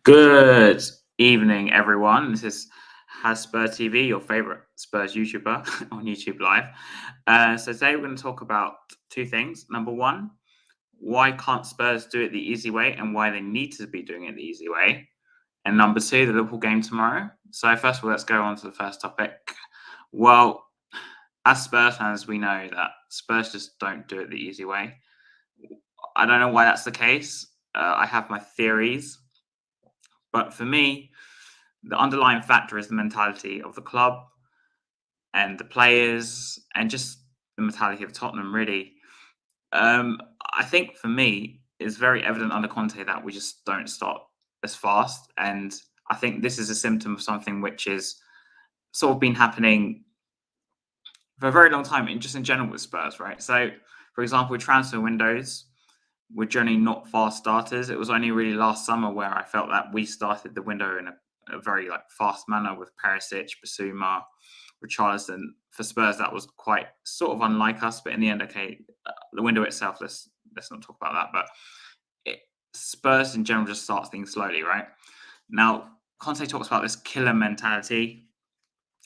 Good evening, everyone. This is Has Spurs TV, your favorite Spurs YouTuber on YouTube Live. So today we're going to talk about two things. Number one, why can't Spurs do it the easy way and why they need to be doing it the easy way. And number two, the Liverpool game tomorrow. So first of all, let's go on to the first topic. Well, as Spurs fans, we know that Spurs just don't do it the easy way. I don't know why that's the case. I have my theories. But for me, the underlying factor is the mentality of the club and the players and just the mentality of Tottenham, really. Um, I think for me, it's very evident under Conte that we just don't start as fast. And I think this is a symptom of something which is sort of been happening for a very long time, just in general with Spurs, right? So, for example, with transfer windows, we're generally not fast starters. It was only really last summer where I felt that we started the window in a very fast manner with Perisic, Basuma, Richarlison. For Spurs, that was quite sort of unlike us, but in the end, okay, the window itself. Let's not talk about that. But Spurs in general just starts things slowly, right? Now, Conte talks about this killer mentality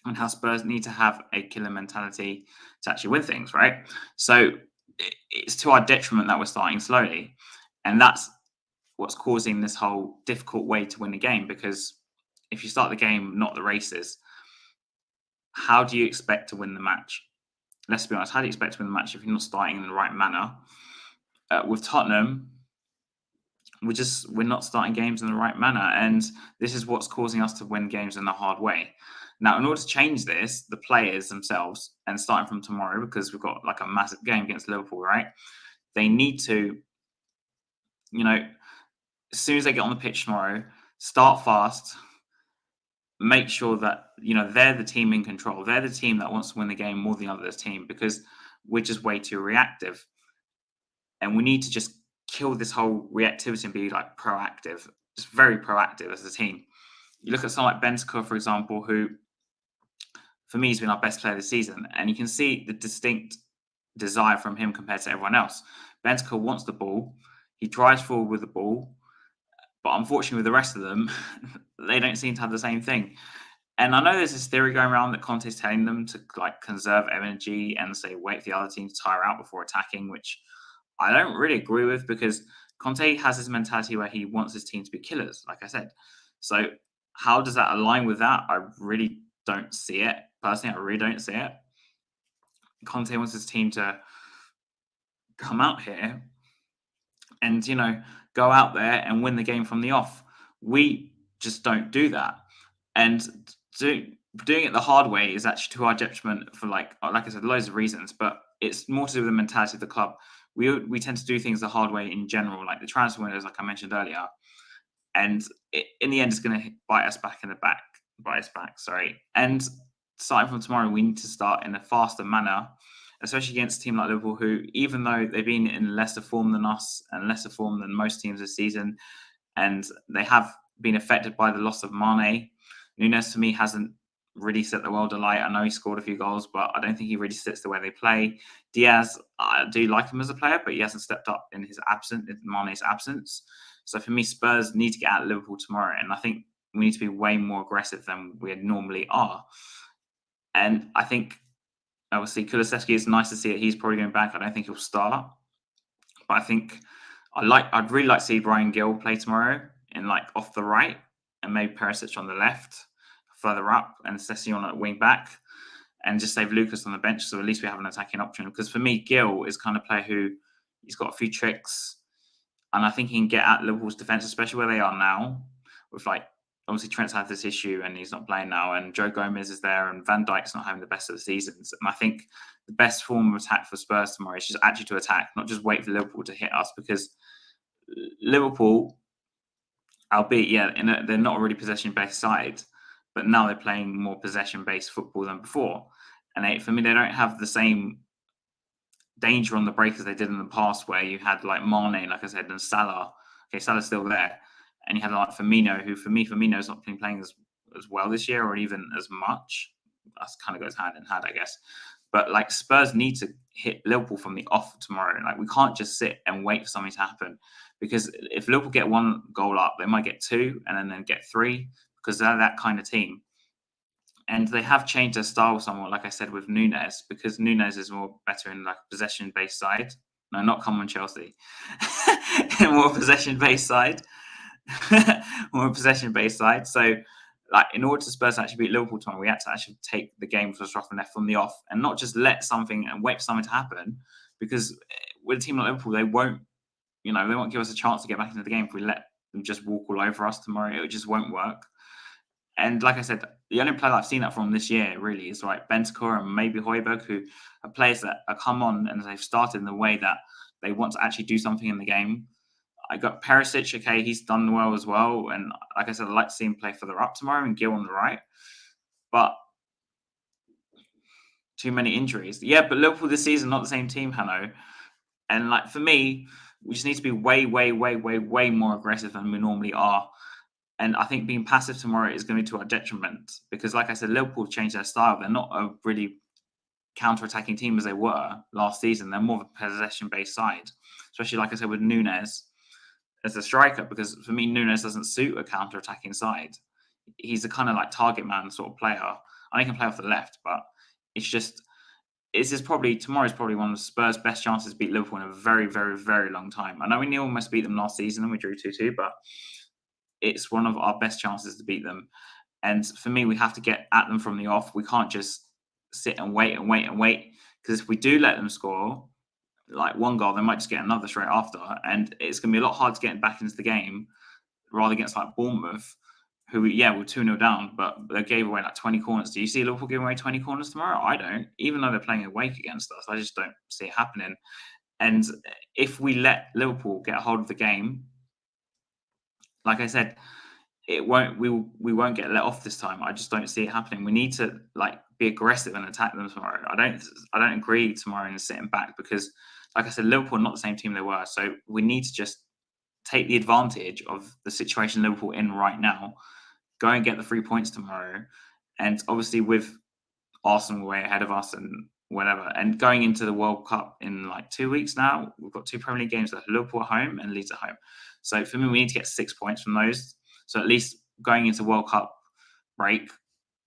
and how Spurs need to have a killer mentality to actually win things, right? So it's to our detriment that we're starting slowly. And that's what's causing this whole difficult way to win the game. Because if you start the game, not the races, how do you expect to win the match? Let's be honest, how do you expect to win the match if you're not starting in the right manner? With Tottenham, we're not starting games in the right manner. And this is what's causing us to win games in the hard way. Now, in order to change this, the players themselves, and starting from tomorrow, because we've got a massive game against Liverpool, right? They need to, as soon as they get on the pitch tomorrow, start fast, make sure that, they're the team in control. They're the team that wants to win the game more than the other team because we're just way too reactive. And we need to just kill this whole reactivity and be proactive, just very proactive as a team. You look at someone like Bentancur, for example, who for me, he's been our best player this season. And you can see the distinct desire from him compared to everyone else. Bentancur wants the ball. He drives forward with the ball. But unfortunately, with the rest of them, they don't seem to have the same thing. And I know there's this theory going around that Conte's telling them to conserve energy and say wait for the other team to tire out before attacking, which I don't really agree with because Conte has this mentality where he wants his team to be killers, like I said. So how does that align with that? I really don't see it. Personally, I really don't see it. Conte wants his team to come out here and, go out there and win the game from the off. We just don't do that. And doing it the hard way is actually to our detriment for like I said, loads of reasons, but it's more to do with the mentality of the club. We tend to do things the hard way in general, like the transfer windows, like I mentioned earlier, and in the end, it's going to bite us back. Sorry. And starting from tomorrow, we need to start in a faster manner, especially against a team like Liverpool, who, even though they've been in lesser form than us and lesser form than most teams this season, and they have been affected by the loss of Mane. Nunes, for me, hasn't really set the world alight. I know he scored a few goals, but I don't think he really sits the way they play. Diaz, I do like him as a player, but he hasn't stepped up in Mane's absence. So for me, Spurs need to get out of Liverpool tomorrow, and I think we need to be way more aggressive than we normally are. And I think, obviously, Kulusevski, is nice to see that he's probably going back. I don't think he'll start, but I think I'd really like to see Brian Gill play tomorrow in off the right, and maybe Perisic on the left, further up, and Session at wing back, and just save Lucas on the bench. So at least we have an attacking option. Because for me, Gill is kind of player who he's got a few tricks, and I think he can get at Liverpool's defense, especially where they are now. With obviously Trent's had this issue and he's not playing now, and Joe Gomez is there, and Van Dijk's not having the best of the seasons. And I think the best form of attack for Spurs tomorrow is just actually to attack, not just wait for Liverpool to hit us, because Liverpool, albeit, they're not a really possession-based side, but now they're playing more possession-based football than before. And for me, they don't have the same danger on the break as they did in the past, where you had Mane, like I said, and Salah. Okay, Salah's still there. And you had Firmino, who for me, Firmino's not been playing as well this year, or even as much. That kind of goes hand in hand, I guess. But Spurs need to hit Liverpool from the off tomorrow. We can't just sit and wait for something to happen, because if Liverpool get one goal up, they might get two and then get three because they're that kind of team. And they have changed their style somewhat, like I said, with Nunes, because Nunes is more better in like possession-based side. No, not come on Chelsea. More possession-based side. More possession-based side. So, like, in order to Spurs to actually beat Liverpool tomorrow, we had to actually take the game for rough and left from the off, and not just let something and wait for something to happen. Because with a team like Liverpool, they won't, they won't give us a chance to get back into the game if we let them just walk all over us tomorrow. It just won't work. And like I said, the only player I've seen that from this year really is like Bentancur and maybe Højbjerg, who are players that are come on and they've started in the way that they want to actually do something in the game. I got Perisic, okay, he's done well as well. And like I said, I'd like to see him play further up tomorrow and Gil on the right. But too many injuries. Yeah, but Liverpool this season, not the same team, Hanno. And like for me, we just need to be way, way, way, way, way more aggressive than we normally are. And I think being passive tomorrow is going to be to our detriment because, like I said, Liverpool changed their style. They're not a really counter-attacking team as they were last season. They're more of a possession-based side, especially, like I said, with Nunes as a striker, because for me, Nunes doesn't suit a counter-attacking side. He's a kind of like target man sort of player. I know he can play off the left, but it's just tomorrow's probably one of Spurs' best chances to beat Liverpool in a very, very, very long time. I know we almost beat them last season and we drew 2-2, but it's one of our best chances to beat them. And for me, we have to get at them from the off. We can't just sit and wait and wait and wait. Because if we do let them score, like one goal, they might just get another straight after. And it's going to be a lot hard to get back into the game, rather against like Bournemouth, who, we're 2-0 down, but they gave away like 20 corners. Do you see Liverpool giving away 20 corners tomorrow? I don't. Even though they're playing away against us, I just don't see it happening. And if we let Liverpool get a hold of the game, like I said, we won't get let off this time. I just don't see it happening. We need to like be aggressive and attack them tomorrow. I don't agree tomorrow in sitting back because, like I said, Liverpool are not the same team they were. So we need to just take the advantage of the situation Liverpool in right now, go and get the 3 points tomorrow, and obviously with Arsenal way ahead of us and whatever, and going into the World Cup in like 2 weeks now, we've got 2 Premier League games left: Liverpool at home and Leeds at home. So for me, we need to get 6 points from those. So at least going into World Cup break,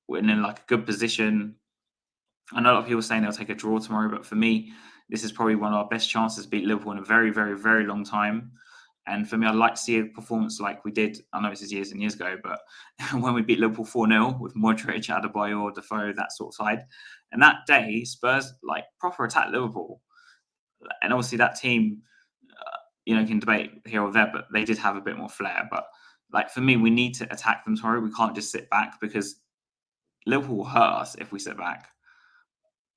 we're in like a good position. I know a lot of people saying they'll take a draw tomorrow, but for me, this is probably one of our best chances to beat Liverpool in a very, very, very long time. And for me, I'd like to see a performance like we did. I know this is years and years ago, but when we beat Liverpool 4-0 with Modric, Adebayor, Defoe, that sort of side. And that day, Spurs like proper attacked Liverpool. And obviously that team, can debate here or there, but they did have a bit more flair. But like for me, we need to attack them tomorrow. We can't just sit back because Liverpool will hurt us if we sit back.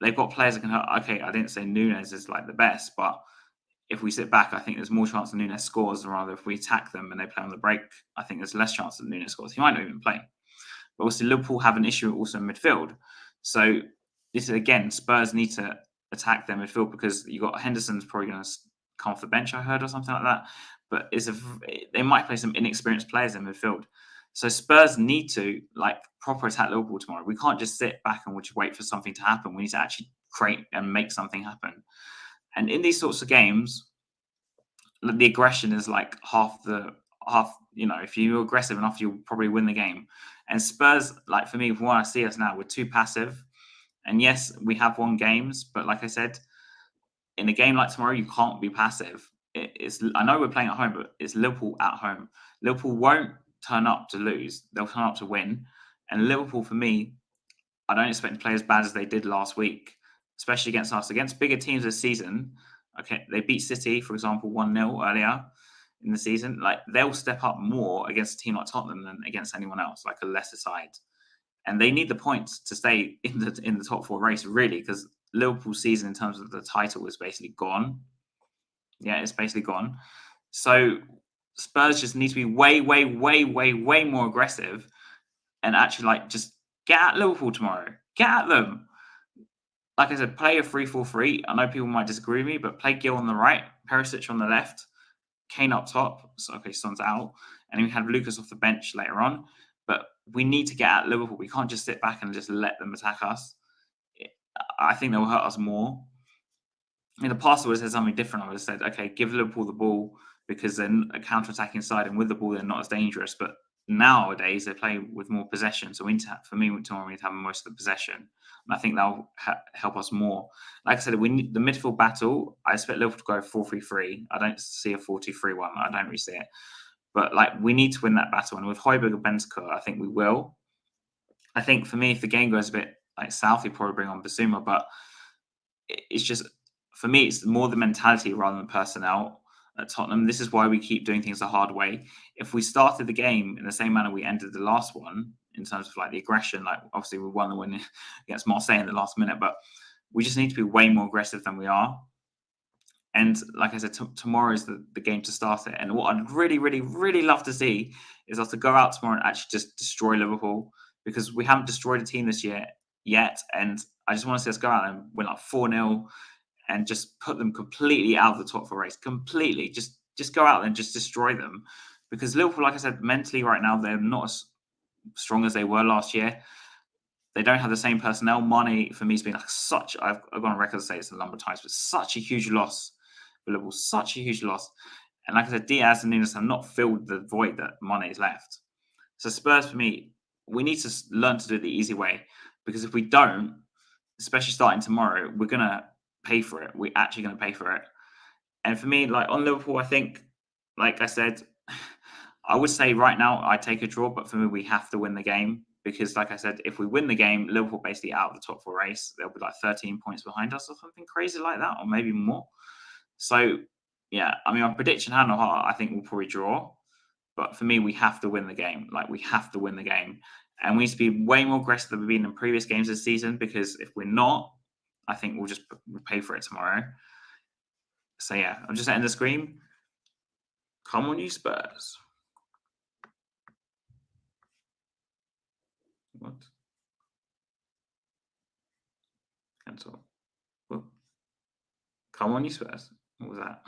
They've got players that can hurt. Okay, I didn't say Nunes is like the best, but if we sit back, I think there's more chance that Nunes scores. Rather, if we attack them and they play on the break, I think there's less chance that Nunes scores. He might not even play. But also, Liverpool have an issue also in midfield. So this is again, Spurs need to attack their midfield because you got Henderson's probably going to come off the bench, I heard, or something like that. But they might play some inexperienced players in midfield. So Spurs need to like proper attack Liverpool tomorrow. We can't just sit back and just wait for something to happen. We need to actually create and make something happen. And in these sorts of games, the aggression is like half. If you're aggressive enough, you'll probably win the game. And Spurs, like for me, from what I see us now, we're too passive. And yes, we have won games, but like I said, in a game like tomorrow, you can't be passive. I know we're playing at home, but it's Liverpool at home. Liverpool won't turn up to lose; they'll turn up to win. And Liverpool, for me, I don't expect to play as bad as they did last week, especially against us. Against bigger teams this season, okay, they beat City, for example, 1-0 earlier in the season. Like they'll step up more against a team like Tottenham than against anyone else, like a lesser side. And they need the points to stay in the top four race, really, because Liverpool's season in terms of the title is basically gone. Yeah, it's basically gone. So Spurs just need to be way, way, way, way, way more aggressive and actually like just get at Liverpool tomorrow. Get at them. Like I said, play a 3-4-3. I know people might disagree with me, but play Gil on the right, Perisic on the left, Kane up top. So, okay, Son's out. And then we have Lucas off the bench later on. But we need to get at Liverpool. We can't just sit back and just let them attack us. I think they'll hurt us more. In the past, I would have said something different. I would have said, okay, give Liverpool the ball, because they're a counter-attacking side, and with the ball they're not as dangerous. But nowadays they play with more possession. So we need to, for me, tomorrow we need to have most of the possession, and I think that'll help us more. Like I said, we need the midfield battle. I expect Liverpool to go 4-3-3. I don't see a 4-2-3-1. I don't really see it. But like we need to win that battle, and with Højbjerg and Bentancur, I think we will. I think for me, if the game goes a bit like south, we probably bring on Basuma, but it's just for me, it's more the mentality rather than personnel at Tottenham. This is why we keep doing things the hard way. If we started the game in the same manner we ended the last one, in terms of like the aggression, like obviously we won the win against Marseille in the last minute, but we just need to be way more aggressive than we are. And like I said, tomorrow is the game to start it. And what I'd really, really, really love to see is us to go out tomorrow and actually just destroy Liverpool, because we haven't destroyed a team this year yet. And I just want to see us go out and win like 4-0 and just put them completely out of the top four race. Completely. Just go out and just destroy them. Because Liverpool, like I said, mentally right now, they're not as strong as they were last year. They don't have the same personnel. Mane, for me, has been like such, I've gone on record to say this a number of times, but such a huge loss for Liverpool, such a huge loss. And like I said, Diaz and Nunes have not filled the void that Mane has left. So Spurs, for me, we need to learn to do it the easy way, because if we don't, especially starting tomorrow, we're going to pay for it. We're actually going to pay for it. And for me, like on Liverpool, I think, like I said, I would say right now I take a draw, but for me, we have to win the game, because, like I said, if we win the game, Liverpool basically out of the top four race. They'll be like 13 points behind us or something crazy like that, or maybe more. So, yeah, I mean, my prediction, hand on heart, I think we'll probably draw. But for me, we have to win the game. Like, we have to win the game. And we need to be way more aggressive than we've been in previous games this season, because if we're not, I think we'll just pay for it tomorrow. So, yeah, I'm just setting the screen. Come on, you Spurs. What? Cancel. Whoop. Come on, you Spurs. What was that?